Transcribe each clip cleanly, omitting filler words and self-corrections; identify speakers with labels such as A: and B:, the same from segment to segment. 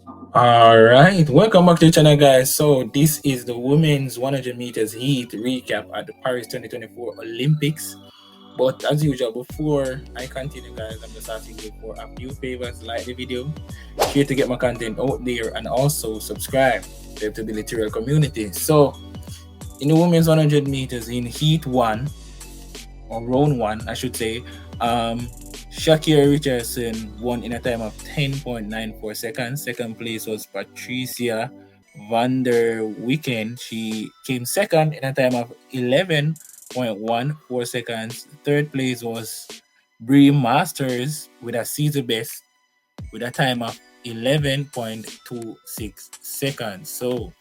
A: All right, welcome back to the channel, guys. So this is the women's 100 meters heat recap at the Paris 2024 Olympics. But as usual, before I continue, guys, I'm just asking you for a few favors: like the video, share to get my content out there, and also subscribe to the literal community. So in the women's 100 meters in heat one, or round one, I should say, um, Shakira Richardson won in a time of 10.94 seconds. Second place was Patricia van der Wicken. She came second in a time of 11.14 seconds. Third place was Brie Masters with a season best with a time of 11.26 seconds. So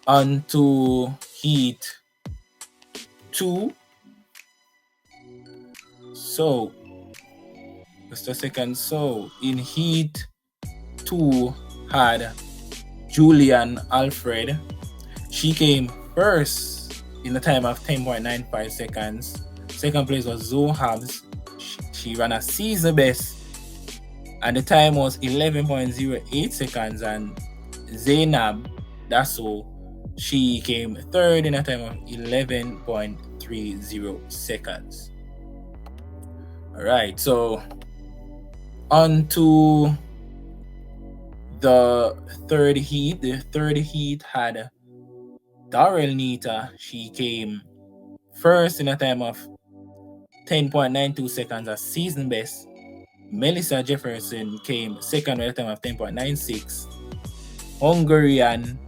A: on to heat two. So just a second. So in heat two had Julian Alfred. She came first in the time of 10.95 seconds. Second place was Zoe Hobbs. She ran a season best, and the time was 11.08 seconds. And Zainab Dasso, she came third in a time of 11.30 seconds. All right, so on to the third heat. The third heat had Darrell Nita. She came first in a time of 10.92 seconds, a season best. Melissa Jefferson came second with a time of 10.96. Hungarian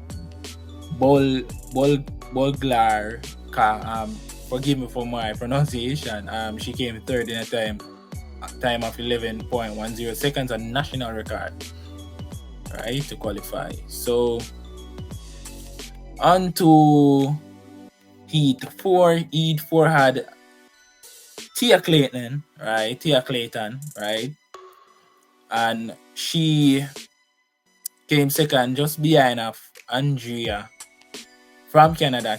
A: Bolglar, forgive me for my pronunciation. She came third in a time of 11.10 seconds, a national record, right, to qualify. So on to heat four. Heat four had Tia Clayton, right? And she came second just behind of Andrea from Canada.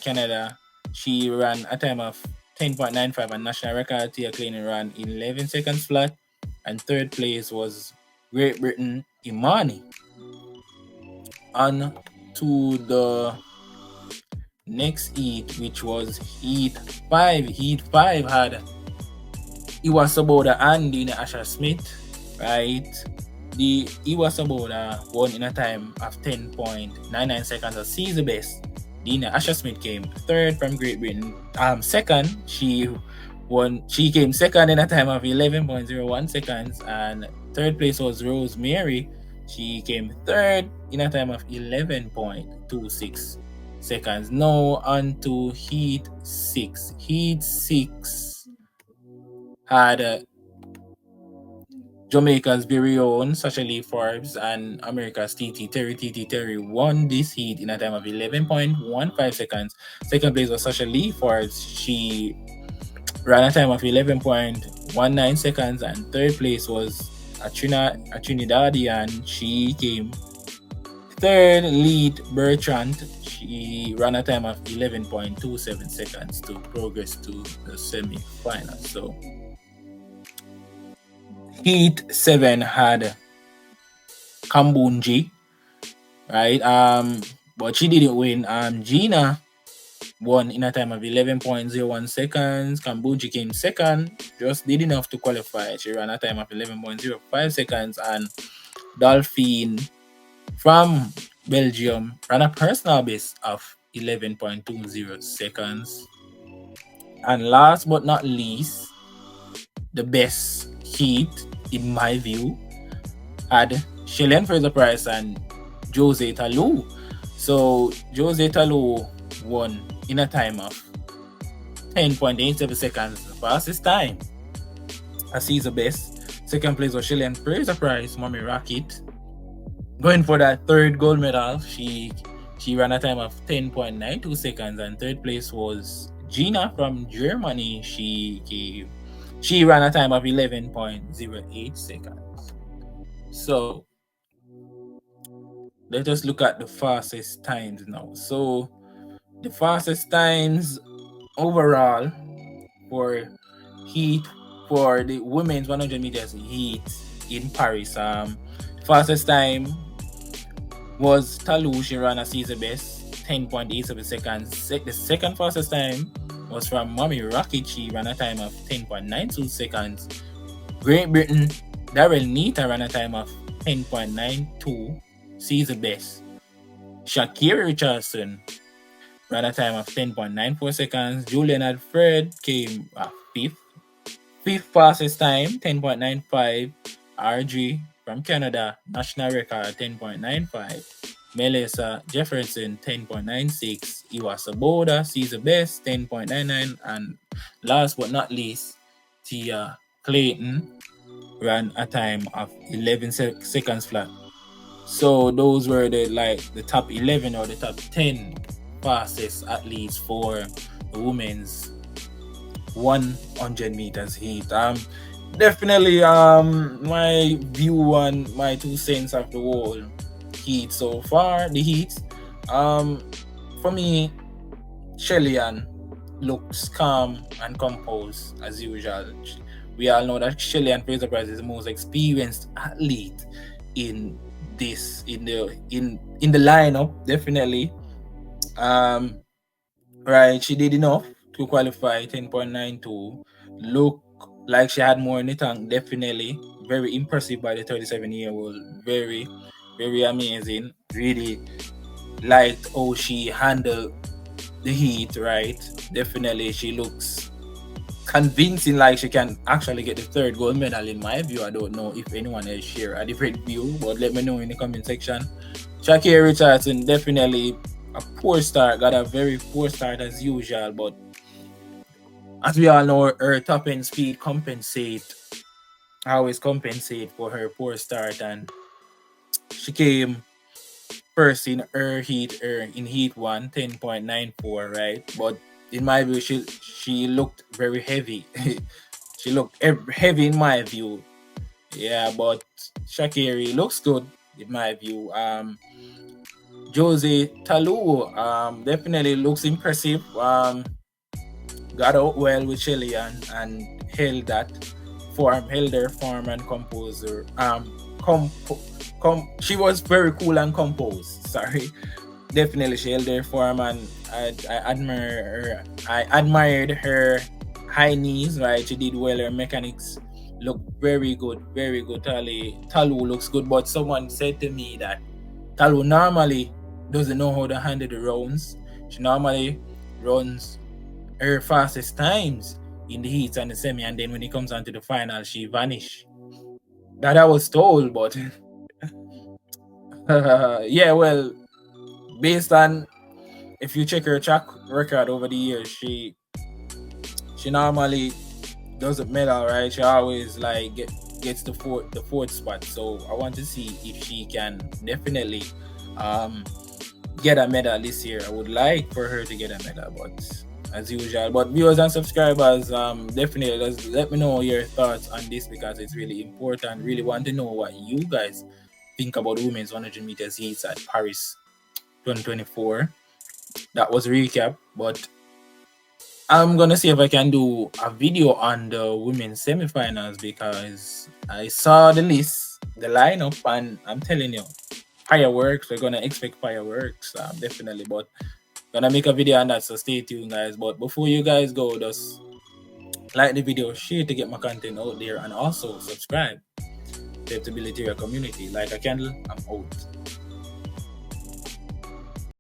A: She ran a time of 10.95, a national record. Tia Clayton ran 11 seconds flat. And third place was Great Britain Imani. On to the next heat, which was heat five. Heat five had Iwasaboda and Dina Asher Smith, right? The Iwasaboda won in a time of 10.99 seconds, a season best. Dina Asher Smith came third from Great Britain. Second, she came second in a time of 11.01 seconds, and third place was Rosemary. She came third in a time of 11.26 seconds. Now on to heat six. Heat six had Jamaica's very own Sasha Lee Forbes and America's TT Terry. TT Terry won this heat in a time of 11.15 seconds. Second place was Sasha Lee Forbes. She ran a time of 11.19 seconds, and third place was a Trinidadian. She came third. Lead Bertrand. She ran a time of 11.27 seconds to progress to the semi-final. So heat 7 had Kambunji, right? But she didn't win. Gina won in a time of 11.01 seconds. Kambunji came second, just did enough to qualify. She ran a time of 11.05 seconds, and Dolphine from Belgium ran a personal best of 11.20 seconds. And last but not least, the best heat, in my view, had Shelly Fraser-Price and Jose Talou. So Jose Talou won in a time of 10.87 seconds, the fastest time, a season best. Second place was Shelly Fraser-Price, Mommy Rocket, going for that third gold medal. She ran a time of 10.92 seconds, and third place was Gina from Germany. She ran a time of 11.08 seconds. So let us look at the fastest times now. So the fastest times overall for the women's 100 meters heat in Paris. Fastest time was Talu. She ran a season best, 10.87 seconds. The second fastest time was from Mommy Rocket. She ran a time of 10.92 seconds. Great Britain, Daryl Nita ran a time of 10.92, season best. Shakira Richardson ran a time of 10.94 seconds. Julian Alfred came fifth. Fifth fastest time, 10.95. RG from Canada, national record 10.95. Melissa Jefferson 10.96. Iwa Saboda, season best 10.99. And last but not least, Tia Clayton ran a time of 11 seconds flat. So those were the top 11 or the top 10 fastest athletes for the women's 100 meters heat. Definitely my view on my 2 cents of the whole heat so far. The heat, for me, Shelly-Ann looks calm and composed as usual. We all know that Shelly-Ann Fraser-Pryce is the most experienced athlete in the lineup, definitely. Right, she did enough to qualify 10.92. Look like she had more in the tank, definitely. Very impressive by the 37-year-old. Very, very amazing. Really liked how she handled the heat, right? Definitely, she looks convincing, like she can actually get the third gold medal in my view. I don't know if anyone else share a different view, but let me know in the comment section. Shakira Richardson, definitely a poor start, got a very poor start as usual, but as we all know, her top end speed always compensate for her poor start, and she came first in heat 1, 10.94, right? But in my view, she looked very heavy. She looked heavy in my view. Yeah, but Shakiri looks good in my view. Jose Talu definitely looks impressive. Got out well with Shelly-Ann and held their form and composure. She was very cool and composed. Sorry, definitely she held their form, and I admire her. I admired her high knees. Right, she did well. Her mechanics look very good, very good. Talu looks good, but someone said to me that Talu normally doesn't know how to handle the rounds. She normally runs her fastest times in the heats and the semi, and then when it comes on to the final, she vanished. That I was told, but yeah, well, based on if you check her track record over the years, she normally doesn't medal, right? She always gets the fourth spot. So I want to see if she can definitely get a medal this year. I would like for her to get a medal, but as usual. But viewers and subscribers, definitely let me know your thoughts on this, because it's really important. Really want to know what you guys think about the women's 100 meters heats at Paris 2024. That was a recap, but I'm gonna see if I can do a video on the women's semifinals, because I saw the list, the lineup, and I'm telling you, fireworks. We're gonna expect fireworks, definitely. But gonna make a video on that, so stay tuned, guys. But before you guys go, just like the video, share to get my content out there, and also subscribe to the Ability community. Like a candle, I'm out.